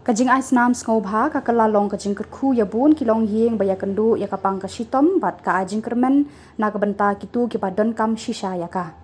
Kajing ai Snam Sngewbha ka kelalong kajing kerku ya bun kilong yeng baya kendu ya kapang ka shitom bat ka ajing kermen na kabenta kitu ki padon kam shisha ya ka.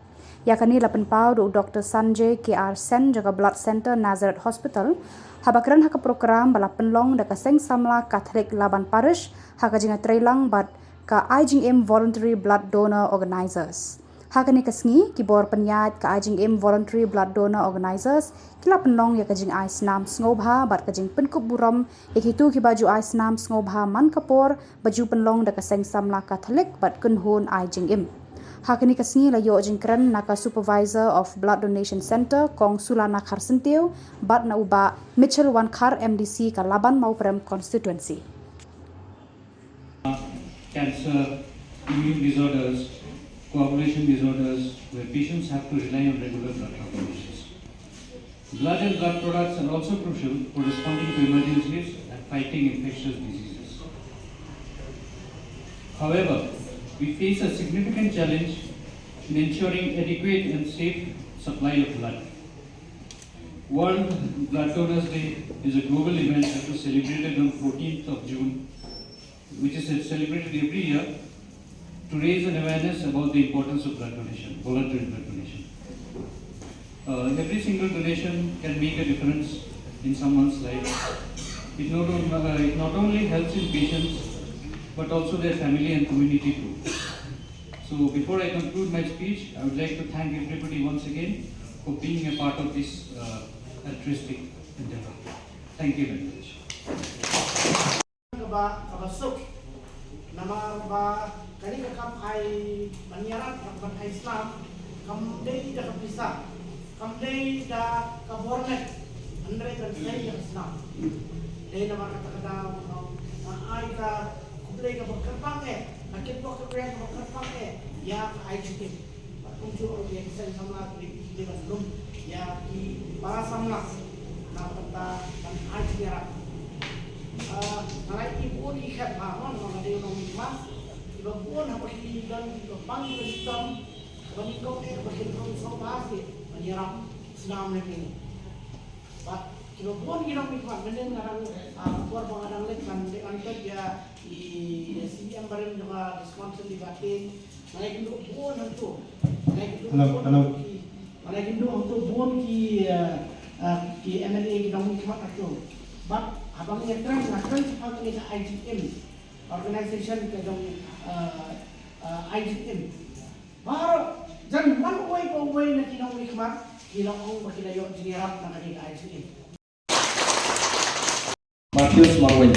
Ya kani lapan pau do Dr. Sanjay KR Sen jaga Blood Center Nazareth Hospital habakran haka program balapan long da ka seng Samla Katholik Laban Parish haka jinga trailang bat ka Aijingim Voluntary Blood Donor Organizers. Hakani kasngi Khubor penyat ka Aijingim Voluntary Blood Donor Organizers kila penlong ya kajing ai Snam Sngewbha bat kajing penkup buram ya hitu ki baju ai Snam Sngewbha man Khubor baju penlong da kaseng Samla Katholik bat kunhun Aijingim. Hakani kasngi la yo jingkren naka supervisor of Blood Donation Center kong Sulana Kharsentiu bat na uba Mitchell Wankar MDC ka Laban Mauprem constituency. Cancer, immune disorders, coagulation disorders, where patients have to rely on regular blood transfusions. Blood and blood products are also crucial for responding to emergencies and fighting infectious diseases. However, we face a significant challenge in ensuring adequate and safe supply of blood. World Blood Donors Day is a global event that was celebrated on 14th of June, which is celebrated every year to raise an awareness about the importance of blood donation, voluntary blood donation. Every single donation can make a difference in someone's life. It not only helps in patients, but also their family and community too. So before I conclude my speech, I would like to thank everybody once again for being a part of this altruistic endeavor. Thank you very much. Nama ba kali kakam ai banyarat kakam ai Islam kam dei da kapisa kam dei da kabornet andre kan sai Islam dei nama kata kata ai ka kublai ka berkerpang akit ko ka kaya ka berkerpang ya ai cikin kuncu yang sen sama di belum ya di para samla na peta dan ai ciara nalai ibu ni kat bangun orang ada orang mikmat, ibu pun apa kini dan ibu panggil sistem, bani kau berhitung sobat sih, menyerap Snam ini. But ibu pun orang mikmat, mending orang buat pengadang lek kan dengan dia di CM barin juga diskonsel dibatin, nalai ibu pun hantu, nalai ibu pun ki MLA kita mikmat itu, but abang yang terang sepak ni Aijingim organisation ke dong Aijingim baru jangan way nak kinong hikmat kinong bagi layo jinirap nak kini Aijingim. Matius Marwen.